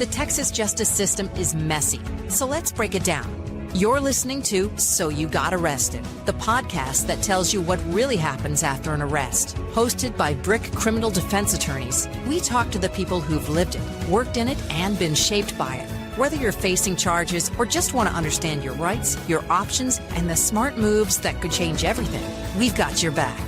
The Texas justice system is messy, so let's break it down. You're listening to So You Got Arrested, the podcast that tells you what really happens after an arrest. Hosted by BRCK Criminal Defense attorneys, we talk to the people who've lived it, worked in it, and been shaped by it. Whether you're facing charges or just want to understand your rights, your options, and the smart moves that could change everything, we've got your back.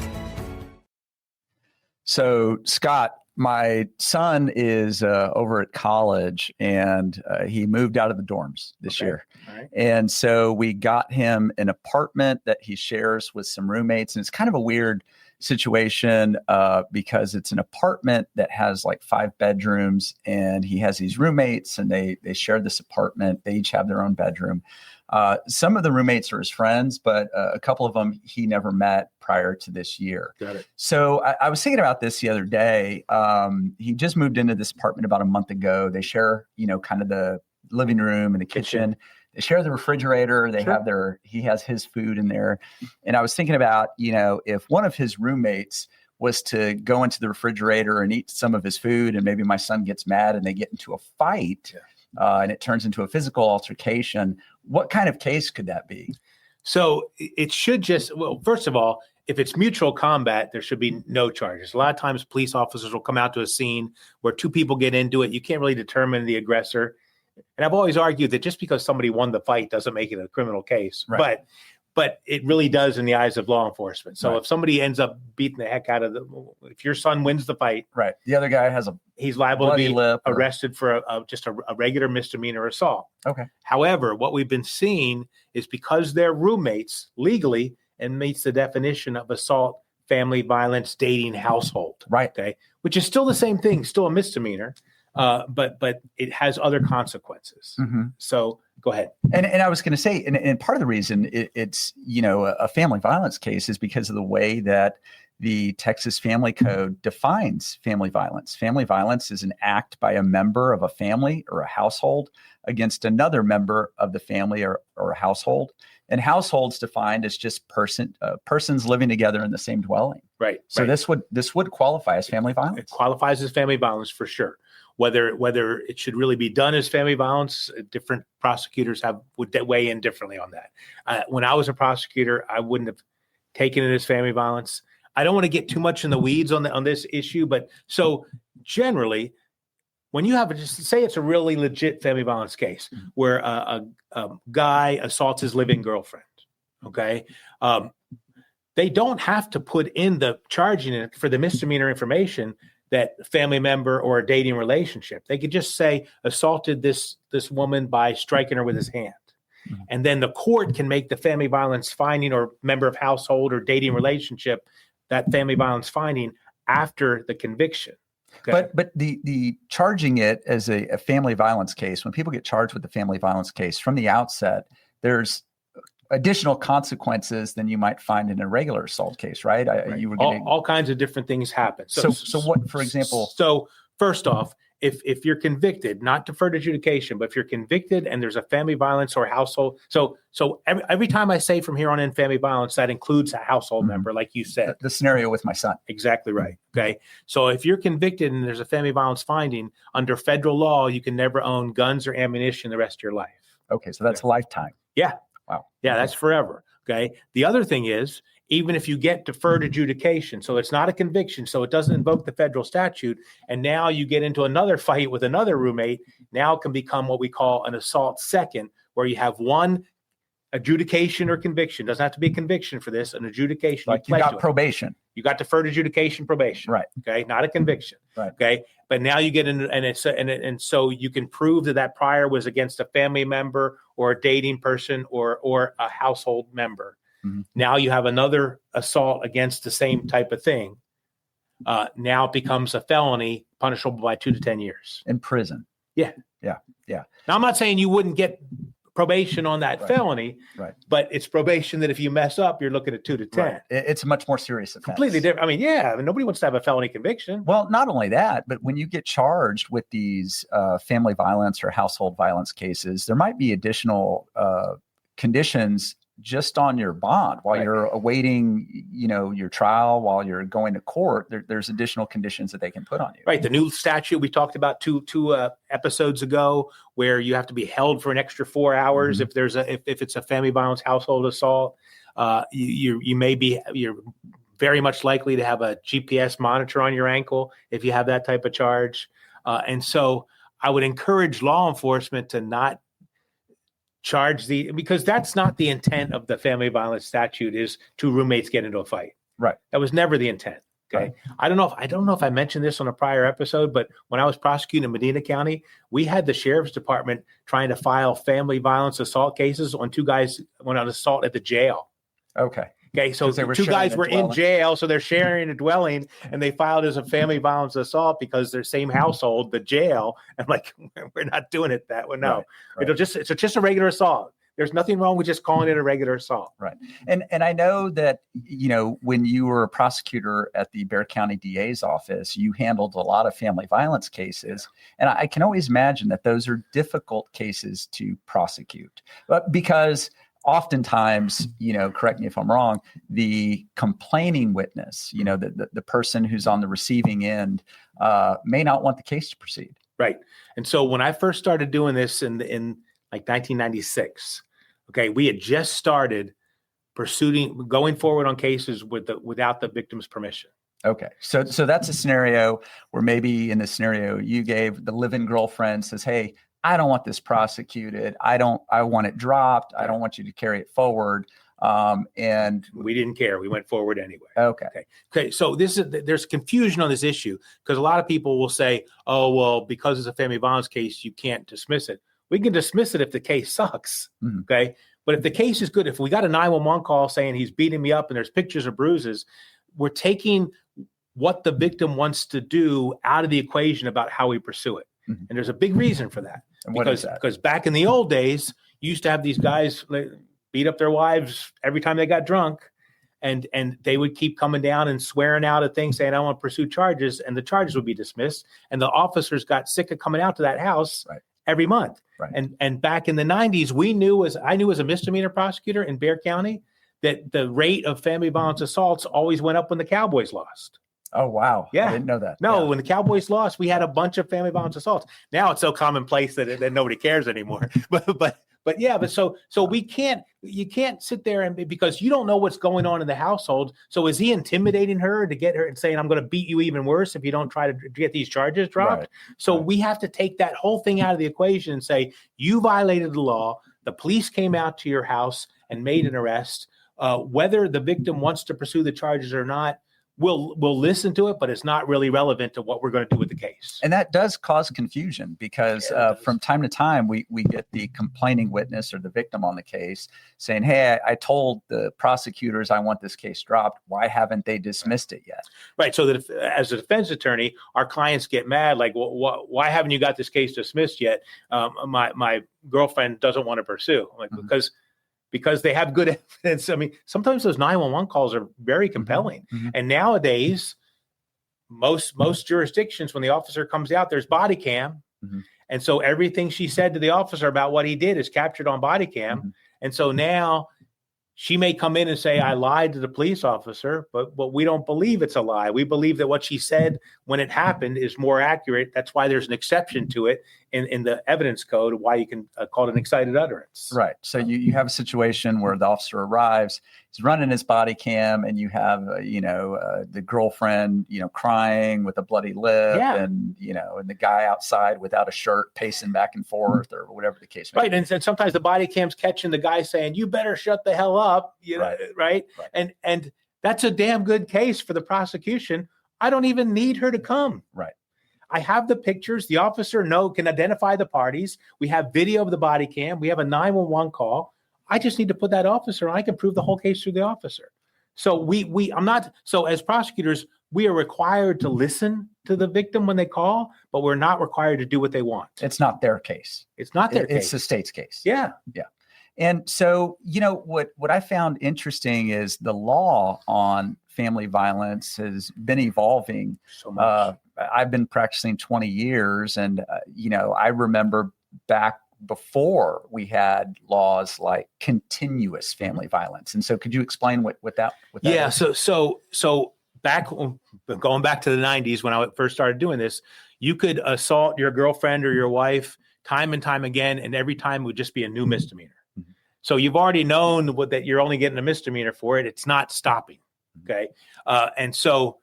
So, Scott, my son is over at college, and he moved out of the dorms this year. All right. And so we got him an apartment that he shares with some roommates. And it's kind of a weird situation because it's an apartment that has like 5 bedrooms, and he has these roommates, and they share this apartment. They each have their own bedroom. Some of the roommates are his friends, but a couple of them he never met prior to this year. Got it. So I was thinking about this the other day. He just moved into this apartment about a month ago. They share, kind of the living room and the kitchen. They share the refrigerator. They have he has his food in there. And I was thinking about, if one of his roommates was to go into the refrigerator and eat some of his food, and maybe my son gets mad and they get into a fight, and it turns into a physical altercation, what kind of case could that be? So it should first of all, if it's mutual combat, there should be no charges. A lot of times police officers will come out to a scene where 2 people get into it. You can't really determine the aggressor. And I've always argued that just because somebody won the fight doesn't make it a criminal case. Right. But it really does in the eyes of law enforcement. So Right. if somebody ends up beating the heck out of if your son wins the fight, Right. The other guy has he's liable to bloody be lip arrested for just a regular misdemeanor assault. Okay. However, what we've been seeing is because they're roommates legally and meets the definition of assault, family violence, dating, household. Right. Okay. Which is still the same thing, still a misdemeanor, but it has other consequences. Mm-hmm. So go ahead. And I was going to say, and part of the reason it's, a family violence case is because of the way that the Texas Family Code defines family violence. Family violence is an act by a member of a family or a household against another member of the family or a household. And households defined as just persons living together in the same dwelling. Right. So right. this would qualify as family violence. It qualifies as family violence for sure. Whether it should really be done as family violence, different prosecutors would weigh in differently on that. When I was a prosecutor, I wouldn't have taken it as family violence. I don't want to get too much in the weeds on this issue, but so generally, when you have just say it's a really legit family violence case where a guy assaults his living girlfriend, okay, they don't have to put in the charging it for the misdemeanor information that family member or a dating relationship. They could just say assaulted this woman by striking her with his hand. Mm-hmm. And then the court can make the family violence finding or member of household or dating relationship, that family violence finding after the conviction. Okay. But the charging it as a family violence case, when people get charged with a family violence case from the outset, there's additional consequences than you might find in a regular assault case, right? Right. You were all kinds of different things happen. So what, for example? So first off, if you're convicted, not deferred adjudication, but if you're convicted and there's a family violence or household, so every time I say from here on in family violence, that includes a household member, like you said. The scenario with my son. Exactly right. Okay. So if you're convicted and there's a family violence finding, under federal law, you can never own guns or ammunition the rest of your life. Okay. So that's a lifetime. Yeah. Wow. Yeah, that's forever. Okay. The other thing is, even if you get deferred adjudication, so it's not a conviction, so it doesn't invoke the federal statute, and now you get into another fight with another roommate, now it can become what we call an assault second, where you have one adjudication or conviction. Doesn't have to be a conviction for this, an adjudication. Like you got probation. You got deferred adjudication, probation. Right. Okay. Not a conviction. Right. Okay. But now you get in, and so you can prove that prior was against a family member or a dating person or a household member. Mm-hmm. Now you have another assault against the same type of thing. Now it becomes a felony, punishable by 2 to 10 years in prison. Yeah. Yeah. Yeah. Now I'm not saying you wouldn't get probation on that felony, right? But it's probation that if you mess up, you're looking at 2 to 10. Right. It's a much more serious offense. Completely different. I mean, nobody wants to have a felony conviction. Well, not only that, but when you get charged with these family violence or household violence cases, there might be additional conditions just on your bond while you're awaiting, your trial, while you're going to court. There's additional conditions that they can put on you. Right. The new statute we talked about two episodes ago, where you have to be held for an extra 4 hours if there's if it's a family violence household assault. You're very much likely to have a GPS monitor on your ankle if you have that type of charge. And so I would encourage law enforcement to not charge because that's not the intent of the family violence statute, is two roommates get into a fight. Right. That was never the intent. Okay. Right. I don't know if I mentioned this on a prior episode, but when I was prosecuting in Medina County, we had the sheriff's department trying to file family violence assault cases on two guys went on assault at the jail. Okay. Okay, so two guys were in jail, so they're sharing a dwelling, and they filed as a family violence assault because they're same household, the jail. I'm like, we're not doing it that way. No, right. It's just a regular assault. There's nothing wrong with just calling it a regular assault. Right. And I know that, when you were a prosecutor at the Bexar County DA's office, you handled a lot of family violence cases. And I can always imagine that those are difficult cases to prosecute, but because oftentimes, correct me if I'm wrong, the complaining witness, the person who's on the receiving end may not want the case to proceed. Right. And so when I first started doing this in like 1996, okay, we had just started going forward on cases without the victim's permission. Okay. So that's a scenario where maybe in the scenario you gave, the live-in girlfriend says, hey, I don't want this prosecuted. I want it dropped. I don't want you to carry it forward. And we didn't care. We went forward anyway. Okay. So there's confusion on this issue because a lot of people will say, oh, well, because it's a family violence case, you can't dismiss it. We can dismiss it if the case sucks. Mm-hmm. Okay. But if the case is good, if we got a 911 call saying he's beating me up and there's pictures of bruises, we're taking what the victim wants to do out of the equation about how we pursue it. Mm-hmm. And there's a big reason for that. And what is that? Because back in the old days, you used to have these guys beat up their wives every time they got drunk, and they would keep coming down and swearing out at things, saying, I want to pursue charges, and the charges would be dismissed. And the officers got sick of coming out to that house every month. Right. And back in the 90s, I knew as a misdemeanor prosecutor in Bexar County that the rate of family violence assaults always went up when the Cowboys lost. Oh, wow. Yeah. I didn't know that. No, when the Cowboys lost, we had a bunch of family violence assaults. Now it's so commonplace that nobody cares anymore. But you can't sit there because you don't know what's going on in the household. So is he intimidating her to get her and saying, I'm going to beat you even worse if you don't try to get these charges dropped? Right. So we have to take that whole thing out of the equation and say, you violated the law. The police came out to your house and made an arrest. Whether the victim wants to pursue the charges or not, We'll listen to it, but it's not really relevant to what we're going to do with the case. And that does cause confusion because from time to time, we get the complaining witness or the victim on the case saying, hey, I told the prosecutors I want this case dropped. Why haven't they dismissed it yet? Right. So that as a defense attorney, our clients get mad, like, well, why haven't you got this case dismissed yet? My girlfriend doesn't want to pursue. I'm like, because they have good evidence. I mean, sometimes those 911 calls are very compelling. Mm-hmm. And nowadays, most jurisdictions, when the officer comes out, there's body cam. Mm-hmm. And so everything she said to the officer about what he did is captured on body cam. Mm-hmm. And so now she may come in and say, I lied to the police officer, but we don't believe it's a lie. We believe that what she said when it happened is more accurate. That's why there's an exception to it in the evidence code, why you can call it an excited utterance. Right. So you have a situation where the officer arrives, he's running his body cam, and you have, the girlfriend, crying with a bloody lip, and the guy outside without a shirt pacing back and forth or whatever the case may be. Right. And sometimes the body cam's catching the guy saying, you better shut the hell up, right? And that's a damn good case for the prosecution. I don't even need her to come. Right. I have the pictures. The officer can identify the parties. We have video of the body cam. We have a 911 call. I just need to put that officer on. I can prove the whole case through the officer. So so as prosecutors, we are required to listen to the victim when they call, but we're not required to do what they want. It's not their case. It's not their case. It's the state's case. Yeah. Yeah. And so, what I found interesting is the law on family violence has been evolving. So much. I've been practicing 20 years, and I remember back before we had laws like continuous family violence. And so could you explain what that is? So back, going back to the 90s when I first started doing this, you could assault your girlfriend or your wife time and time again, and every time would just be a new misdemeanor. Mm-hmm. So you've already known that you're only getting a misdemeanor for it. It's not stopping. Okay. And so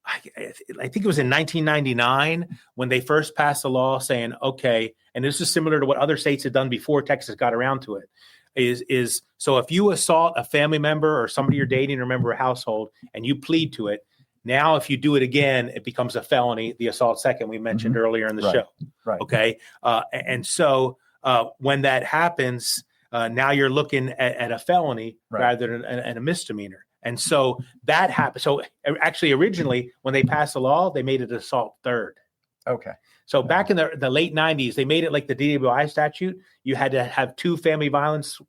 I think it was in 1999 when they first passed a law saying, okay, and this is similar to what other states had done before Texas got around to it, is so if you assault a family member or somebody you're dating or member of a household and you plead to it, now if you do it again, it becomes a felony, the assault second we mentioned earlier in the show. Right. Okay. And so when that happens, now you're looking at a felony rather than a misdemeanor. And so that happened. So actually, originally, when they passed the law, they made it assault third. Okay. So back in the late 90s, they made it like the DWI statute. You had to have 2 family violence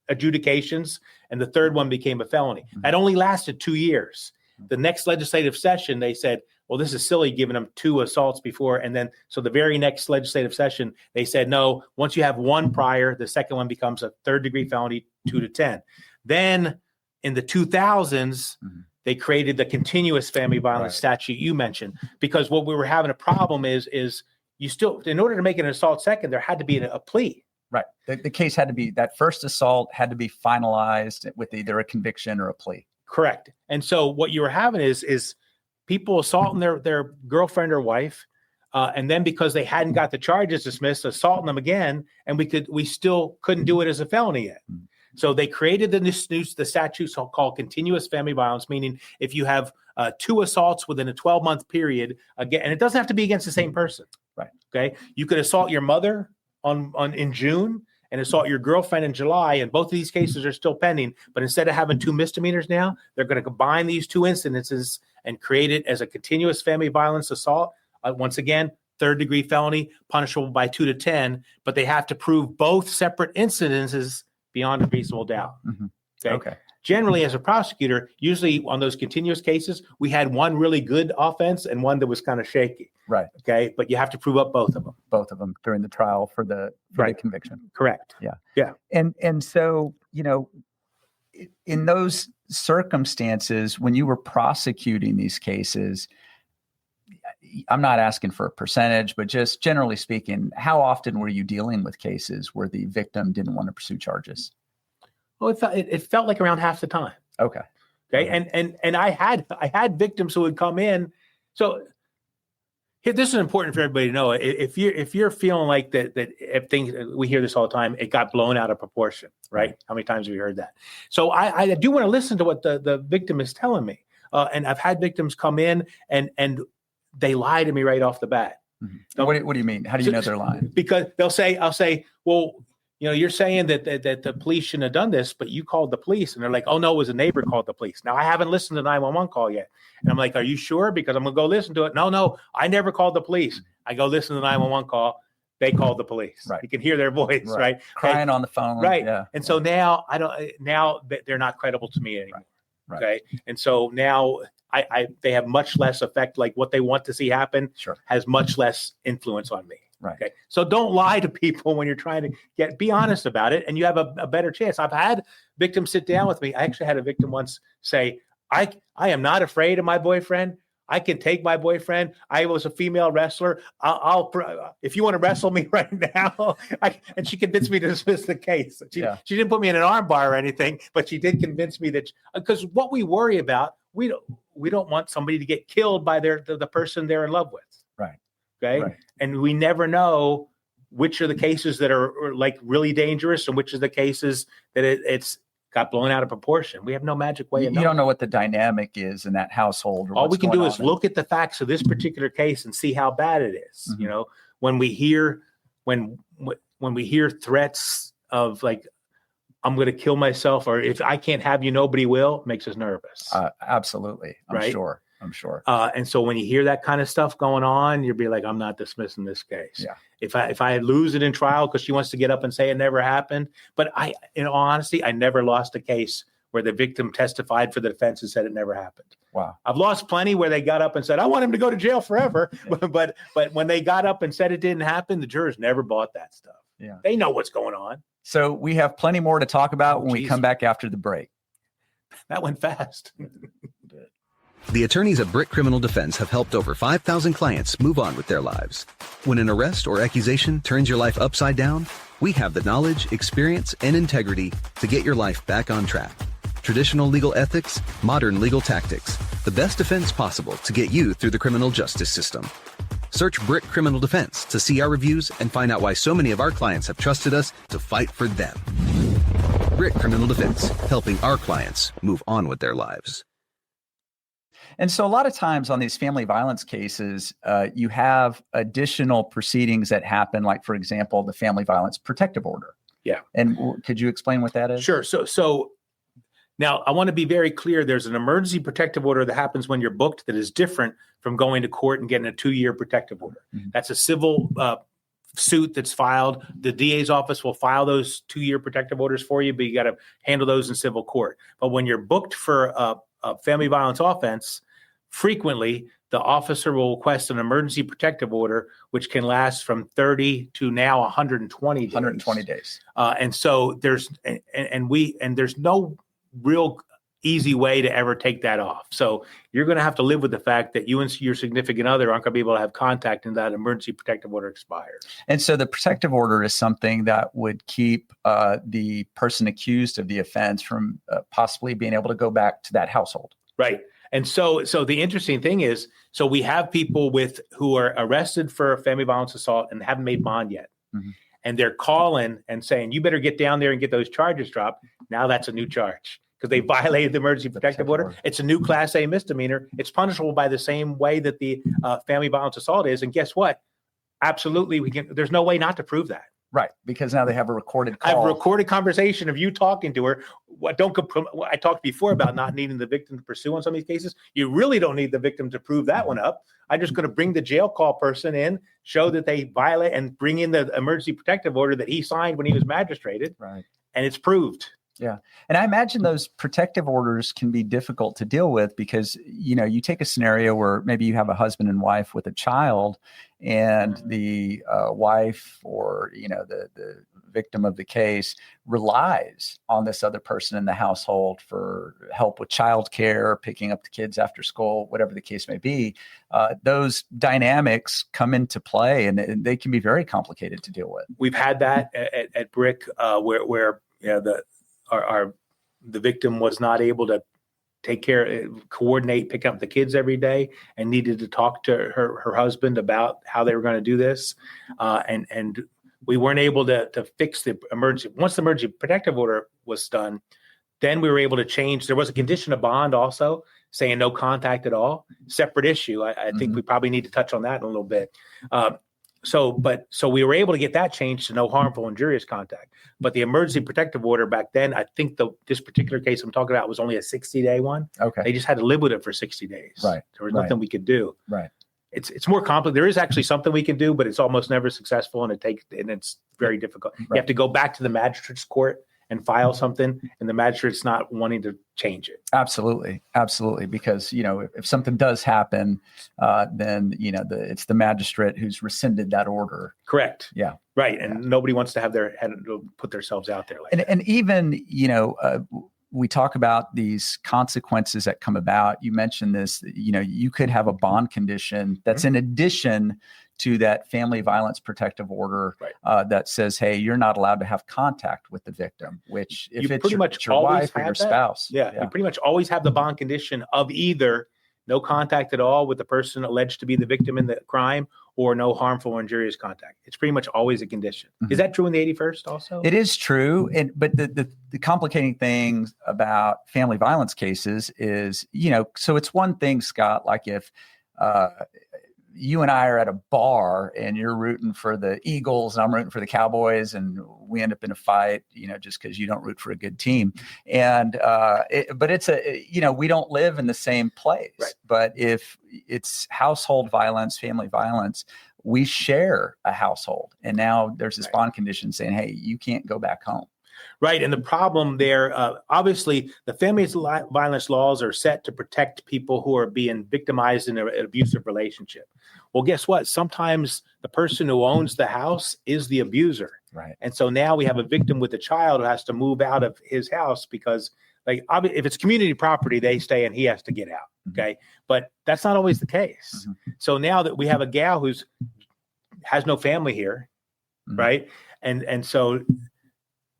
adjudications, and the third one became a felony. That only lasted 2 years. The next legislative session, they said, well, this is silly giving them 2 assaults before. And then, so the very next legislative session, they said, no, once you have 1 prior, the second one becomes a 3rd-degree felony, 2 to 10. Then in the 2000s, they created the continuous family violence statute you mentioned, because what we were having a problem is you still, in order to make an assault second, there had to be a plea. Right. The case had to be, that first assault had to be finalized with either a conviction or a plea. Correct. And so what you were having is people assaulting their girlfriend or wife, and then because they hadn't got the charges dismissed, assaulting them again, and we still couldn't do it as a felony yet. So they created the statute called continuous family violence, meaning if you have 2 assaults within a 12-month period, again, and it doesn't have to be against the same person. Right. Okay. You could assault your mother in June and assault your girlfriend in July, and both of these cases are still pending. But instead of having 2 misdemeanors now, they're going to combine these 2 incidences and create it as a continuous family violence assault. Once again, 3rd-degree felony, punishable by 2 to 10, but they have to prove both separate incidences beyond a reasonable doubt. Okay. Generally, as a prosecutor, usually on those continuous cases, we had 1 really good offense and 1 that was kind of shaky. Right. Okay. But you have to prove up both of them. Both of them during the trial for the conviction. Correct. Yeah. Yeah. And so, in those circumstances, when you were prosecuting these cases, I'm not asking for a percentage, but just generally speaking, how often were you dealing with cases where the victim didn't want to pursue charges? Well, it felt like around half the time. Okay. And I had victims who would come in. So this is important for everybody to know. If you're feeling like that if things, we hear this all the time, it got blown out of proportion, right? How many times have we heard that? So I do want to listen to what the victim is telling me. And I've had victims come in and they lie to me right off the bat. What do you mean? How do you know they're lying? Because I'll say, well, you're saying that the police shouldn't have done this, but you called the police. And they're like, oh, no, it was a neighbor called the police. Now, I haven't listened to the 911 call yet. And I'm like, are you sure? Because I'm going to go listen to it. No, I never called the police. I go listen to the 911 call. They called the police. Right. You can hear their voice, right? Crying on the phone. Right. Yeah. And so now they're not credible to me anymore. Right. Okay. And so now they have much less effect. Like what they want to see happen has much less influence on me. Right. Okay. So don't lie to people when you're trying to be honest about it, and you have a better chance. I've had victims sit down with me. I actually had a victim once say, I am not afraid of my boyfriend. I can take my boyfriend. I was a female wrestler. I'll if you want to wrestle me right now. And she convinced me to dismiss the case. She didn't put me in an arm bar or anything, but she did convince me that, because what we worry about, we don't want somebody to get killed by the person they're in love with. Right. Okay. Right. And we never know which are the cases that are like really dangerous and which are the cases that it's got blown out of proportion. We have no magic way of knowing. You don't know what the dynamic is in that household. All we can do is look at the facts of this particular case and see how bad it is. When we hear threats of like, I'm going to kill myself, or if I can't have you, nobody will, makes us nervous. Absolutely. I'm sure. And so when you hear that kind of stuff going on, you'll be like, I'm not dismissing this case. Yeah. If I lose it in trial because she wants to get up and say it never happened, but in all honesty, I never lost a case where the victim testified for the defense and said it never happened. Wow. I've lost plenty where they got up and said, I want him to go to jail forever. but when they got up and said it didn't happen, the jurors never bought that stuff. Yeah. They know what's going on. So we have plenty more to talk about when we come back after the break. That went fast. The attorneys at BRCK Criminal Defense have helped over 5,000 clients move on with their lives. When an arrest or accusation turns your life upside down, we have the knowledge, experience, and integrity to get your life back on track. Traditional legal ethics, modern legal tactics, the best defense possible to get you through the criminal justice system. Search BRCK Criminal Defense to see our reviews and find out why so many of our clients have trusted us to fight for them. BRCK Criminal Defense, helping our clients move on with their lives. And so a lot of times on these family violence cases, you have additional proceedings that happen, like, for example, the family violence protective order. Yeah. And could you explain what that is? Sure. So now I want to be very clear. There's an emergency protective order that happens when you're booked that is different from going to court and getting a 2-year protective order. Mm-hmm. That's a civil suit that's filed. The DA's office will file those 2-year protective orders for you, but you got to handle those in civil court. But when you're booked for a family violence offense, frequently the officer will request an emergency protective order, which can last from 30 to now 120 days. 120 days. And so there's no real easy way to ever take that off. So you're going to have to live with the fact that you and your significant other aren't going to be able to have contact until that emergency protective order expires. And so the protective order is something that would keep the person accused of the offense from possibly being able to go back to that household. Right. And so the interesting thing is, so we have people who are arrested for family violence assault and haven't made bond yet. Mm-hmm. And they're calling and saying, you better get down there and get those charges dropped. Now that's a new charge because they violated the emergency protective order. It's a new Class A misdemeanor. It's punishable by the same way that the family violence assault is. And guess what? Absolutely, there's no way not to prove that. Right, because now they have a recorded call. I have a recorded conversation of you talking to her. I talked before about not needing the victim to pursue on some of these cases. You really don't need the victim to prove that one up. I'm just going to bring the jail call person in, show that they violate, and bring in the emergency protective order that he signed when he was magistrated. Right. And it's proved. Yeah. And I imagine those protective orders can be difficult to deal with because, you take a scenario where maybe you have a husband and wife with a child and the wife or, the victim of the case relies on this other person in the household for help with childcare, picking up the kids after school, whatever the case may be. Those dynamics come into play and they can be very complicated to deal with. We've had that at BRCK where the victim was not able to take care, coordinate, pick up the kids every day and needed to talk to her husband about how they were going to do this. And we weren't able to fix the emergency. Once the emergency protective order was done, then we were able to change. There was a condition of bond also saying no contact at all. Separate issue. I think we probably need to touch on that in a little bit. So we were able to get that changed to no harmful, injurious contact. But the emergency protective order back then, I think this particular case I'm talking about was only a 60-day one. Okay. They just had to live with it for 60 days. Right. There was nothing we could do. Right. It's more complicated. There is actually something we can do, but it's almost never successful, and it's very difficult. Right. You have to go back to the magistrate's court and file something, and the magistrate's not wanting to change it. Absolutely. Because, if something does happen, then, it's the magistrate who's rescinded that order. Correct. Yeah. Right. And nobody wants to have put themselves out there like that. And even, we talk about these consequences that come about. You mentioned this, you could have a bond condition that's in addition to that family violence protective order. Right. That says, hey, you're not allowed to have contact with the victim, which if it's your wife or your spouse. Yeah, you pretty much always have the bond condition of either no contact at all with the person alleged to be the victim in the crime or no harmful or injurious contact. It's pretty much always a condition. Mm-hmm. Is that true in the 81st also? It is true. But the complicating thing about family violence cases is, so it's one thing, Scott, like if you and I are at a bar and you're rooting for the Eagles and I'm rooting for the Cowboys and we end up in a fight, just because you don't root for a good team. And, but it's we don't live in the same place. Right. But if it's household violence, family violence, we share a household. And now there's this bond condition saying, hey, you can't go back home. Right. And the problem there, obviously, the family violence laws are set to protect people who are being victimized in an abusive relationship. Well, guess what? Sometimes the person who owns the house is the abuser. Right. And so now we have a victim with a child who has to move out of his house because, like, if it's community property, they stay and he has to get out. Okay. But that's not always the case. So now that we have a gal who's has no family here, right? And so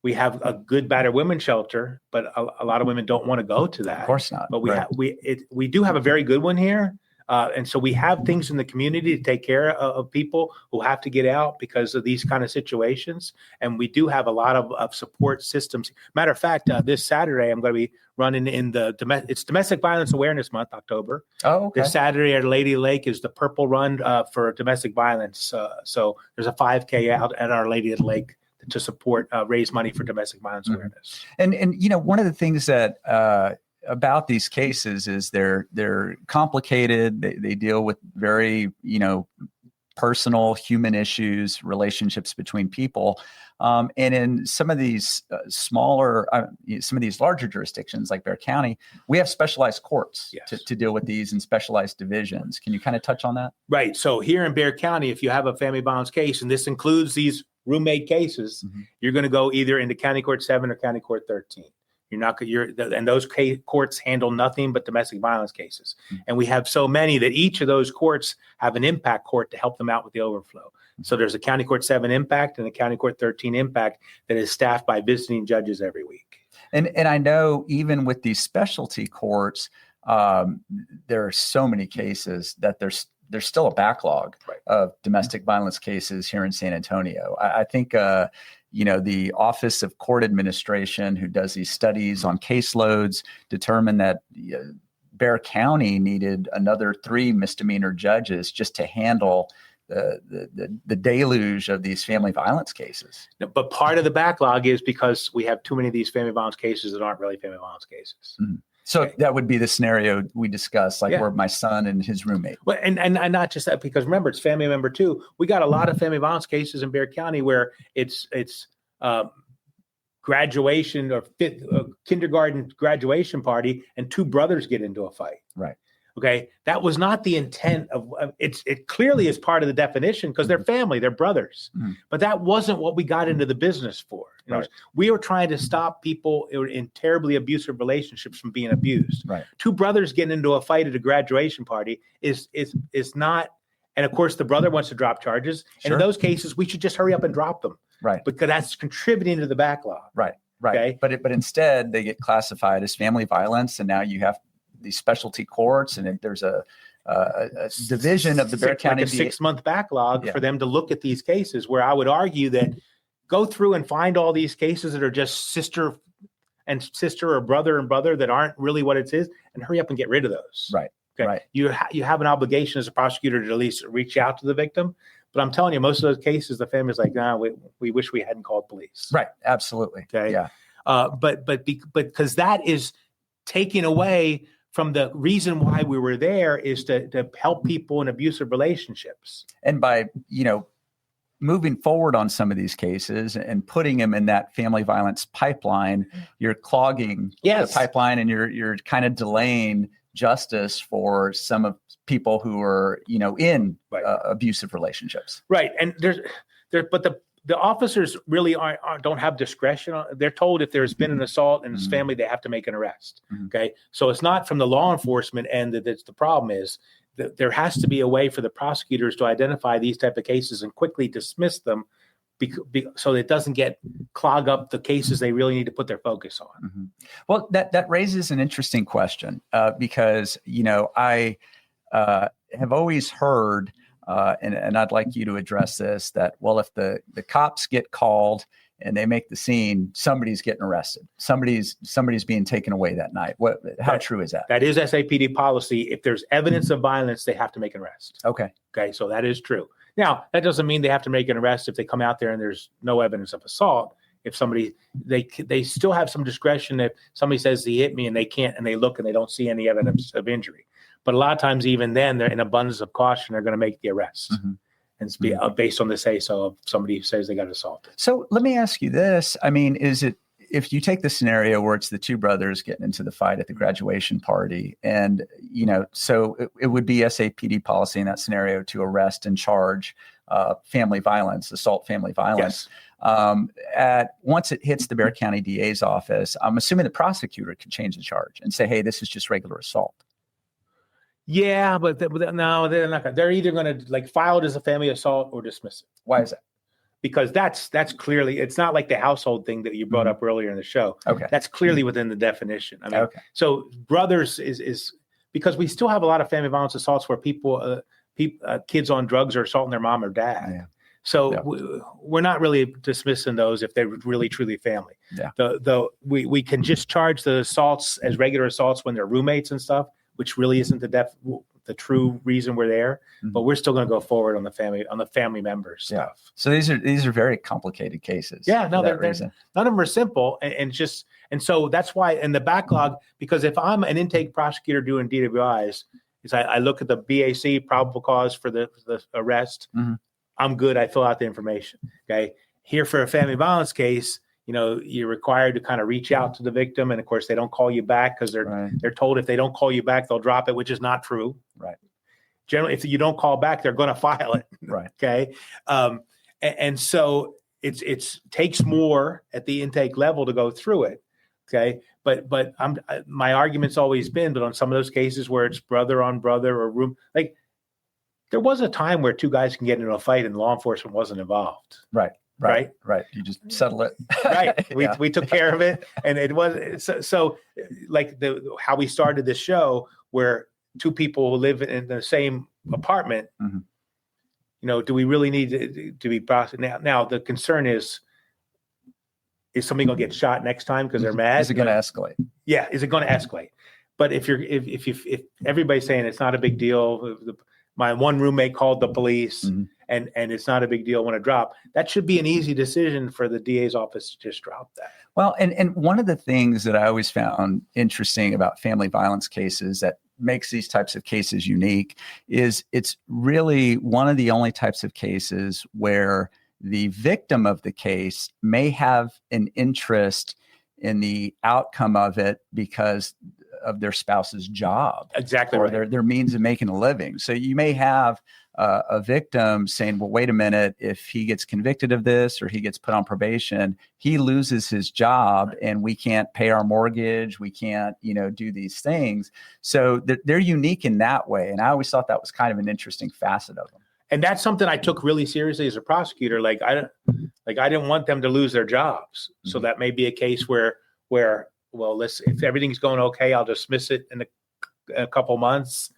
we have a good battered women shelter, but a lot of women don't want to go to that. Of course not. But we do have a very good one here. And so we have things in the community to take care of people who have to get out because of these kind of situations. And we do have a lot of support systems. Matter of fact, this Saturday, I'm going to be running in it's Domestic Violence Awareness Month, October. Oh, okay. This Saturday at Lady Lake is the Purple Run for domestic violence. So there's a 5K out at Our Lady of the Lake to support, raise money for domestic violence awareness. And one of the things that about these cases is they're complicated. They deal with very, personal human issues, relationships between people. And in some of these smaller, some of these larger jurisdictions like Bexar County, we have specialized courts to deal with these and specialized divisions. Can you kind of touch on that? Right. So here in Bexar County, if you have a family violence case, and this includes these roommate cases, you're going to go either into County Court 7 or County Court 13. And those courts handle nothing but domestic violence cases. And we have so many that each of those courts have an impact court to help them out with the overflow. So there's a County Court 7 impact and a County Court 13 impact that is staffed by visiting judges every week. And I know even with these specialty courts, there are so many cases that there's still a backlog of domestic violence cases here in San Antonio. I think, the Office of Court Administration, who does these studies on caseloads, determined that Bexar County needed another 3 misdemeanor judges just to handle the deluge of these family violence cases. But part of the backlog is because we have too many of these family violence cases that aren't really family violence cases. So that would be the scenario we discussed, like where my son and his roommate. Well, and not just that, because remember, it's family member too. We got a lot of family violence cases in Bexar County where it's graduation or kindergarten graduation party, and 2 brothers get into a fight. Right. Okay, that was not the intent of it. Clearly is part of the definition because they're family, they're brothers. But that wasn't what we got into the business for. We were trying to stop people in terribly abusive relationships from being abused. Right. 2 brothers getting into a fight at a graduation party is not. And of course, the brother wants to drop charges. And in those cases, we should just hurry up and drop them. Right. Because that's contributing to the backlog. Right. Okay? But instead, they get classified as family violence, and now you have these specialty courts, and there's a division of the Bexar County. Like a 6-month backlog for them to look at these cases, where I would argue that go through and find all these cases that are just sister or brother and brother that aren't really what it is, and hurry up and get rid of those. Right. Okay. Right. You have an obligation as a prosecutor to at least reach out to the victim. But I'm telling you, most of those cases, the family's like, we wish we hadn't called police. Right. Absolutely. Okay. Yeah. But because that is taking away from the reason why we were there is to help people in abusive relationships. And by, moving forward on some of these cases and putting them in that family violence pipeline, you're clogging the pipeline, and you're kind of delaying justice for some of people who are, in abusive relationships. Right. And but the officers really don't have discretion. They're told if there's been an assault in his family, they have to make an arrest. Okay. So it's not from the law enforcement end that's the problem is that there has to be a way for the prosecutors to identify these type of cases and quickly dismiss them so that it doesn't clog up the cases they really need to put their focus on. Well, that raises an interesting question because, I have always heard, and I'd like you to address this, that, well, if the cops get called and they make the scene, somebody's getting arrested. Somebody's being taken away that night. How true is that? That is SAPD policy. If there's evidence of violence, they have to make an arrest. Okay. So that is true. Now, that doesn't mean they have to make an arrest if they come out there and there's no evidence of assault. If somebody, they still have some discretion. If somebody says he hit me and they can't, and they look and they don't see any evidence of injury. But a lot of times, even then, they're in abundance of caution. They're going to make the arrest. And it's based on the say-so of somebody who says they got assaulted. So let me ask you this. I mean, is it if you take the scenario where it's the two brothers getting into the fight at the graduation party, and, so it would be SAPD policy in that scenario to arrest and charge family violence, assault family violence. Yes. Once it hits the Bexar County DA's office, I'm assuming the prosecutor could change the charge and say, hey, this is just regular assault. Yeah, but no, they're not gonna. They're either going to file it as a family assault or dismiss it. Why is that? Because that's clearly, it's not like the household thing that you brought up earlier in the show. Okay. That's clearly within the definition. I mean, so brothers is because we still have a lot of family violence assaults where kids on drugs are assaulting their mom or dad. Yeah. So we're not really dismissing those if they're really truly family. Yeah. We can just charge the assaults as regular assaults when they're roommates and stuff, which really isn't the true reason we're there. But we're still going to go forward on the family members stuff. Yeah. So these are very complicated cases. Yeah, no, none of them are simple, and so that's why in the backlog, because if I'm an intake prosecutor doing DWIs, is I look at the BAC, probable cause for the arrest. I'm good. I fill out the information. Okay. Here for a family violence case, you're required to kind of reach out to the victim. And of course, they don't call you back because they're told if they don't call you back, they'll drop it, which is not true. Right. Generally, if you don't call back, they're going to file it. Right. Okay. And so it takes more at the intake level to go through it. Okay. But my argument's always been, but on some of those cases where it's brother on brother or room, there was a time where two guys can get into a fight and law enforcement wasn't involved. Right. You just settle it. Right. We took care of it. And it was so how we started this show where two people who live in the same apartment, do we really need to be prosecuted? Now the concern is somebody going to get shot next time because they're mad? Is it going to escalate? Yeah. Is it going to escalate? But if everybody's saying it's not a big deal, my one roommate called the police and it's not a big deal when it dropped, that should be an easy decision for the DA's office to just drop that. Well, and one of the things that I always found interesting about family violence cases that makes these types of cases unique is it's really one of the only types of cases where the victim of the case may have an interest in the outcome of it because of their spouse's job. Exactly. Or right. their means of making a living. So you may have a victim saying, well, wait a minute, if he gets convicted of this or he gets put on probation, he loses his job and we can't pay our mortgage. We can't, do these things. So they're unique in that way. And I always thought that was kind of an interesting facet of them. And that's something I took really seriously as a prosecutor. I didn't want them to lose their jobs. So that may be a case where if everything's going okay, I'll dismiss it in a couple months,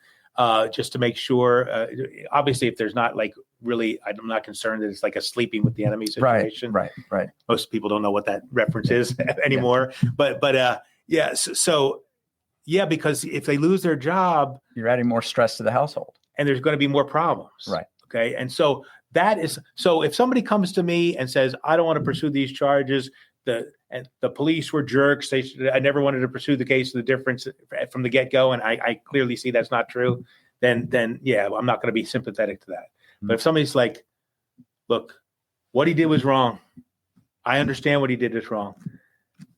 just to make sure. Obviously, if there's not really, I'm not concerned that it's like a sleeping with the enemy situation. Right. Most people don't know what that reference is anymore. Yeah. But because if they lose their job, you're adding more stress to the household, and there's going to be more problems. Right. Okay. And so if somebody comes to me and says, I don't want to pursue these charges, the police were jerks. I never wanted to pursue the case of the difference from the get-go, and I clearly see that's not true. Then I'm not going to be sympathetic to that. But if somebody's like, look, what he did was wrong. I understand what he did is wrong,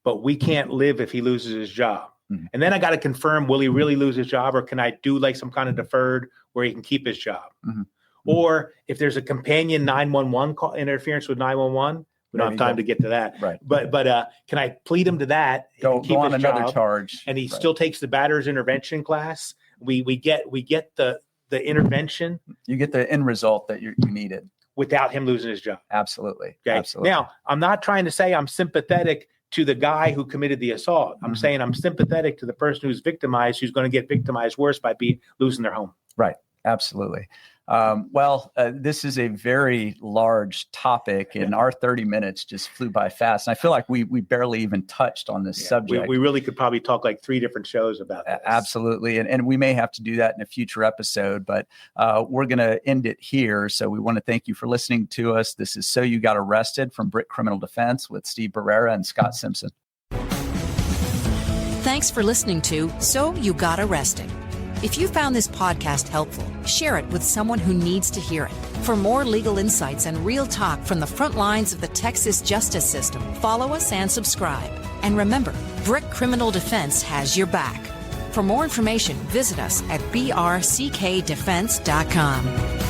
but we can't live if he loses his job. And then I got to confirm, will he really lose his job, or can I do some kind of deferred where he can keep his job? Or if there's a companion 911 call, interference with 911. We don't have time to get to that. Right. But can I plead him to that? Go on another charge. And he still takes the batter's intervention class. We get the intervention. You get the end result that you needed without him losing his job. Absolutely. Okay. Absolutely. Now, I'm not trying to say I'm sympathetic to the guy who committed the assault. I'm saying I'm sympathetic to the person who's victimized, who's going to get victimized worse by losing their home. Right. Absolutely. This is a very large topic, and our 30 minutes just flew by fast. And I feel like we barely even touched on this subject. We really could probably talk 3 different shows about this. Absolutely. And we may have to do that in a future episode, but we're going to end it here. So we want to thank you for listening to us. This is So You Got Arrested from BRCK Criminal Defense with Steve Barrera and Scott Simpson. Thanks for listening to So You Got Arrested. If you found this podcast helpful, share it with someone who needs to hear it. For more legal insights and real talk from the front lines of the Texas justice system, follow us and subscribe. And remember, BRCK Criminal Defense has your back. For more information, visit us at brckdefense.com.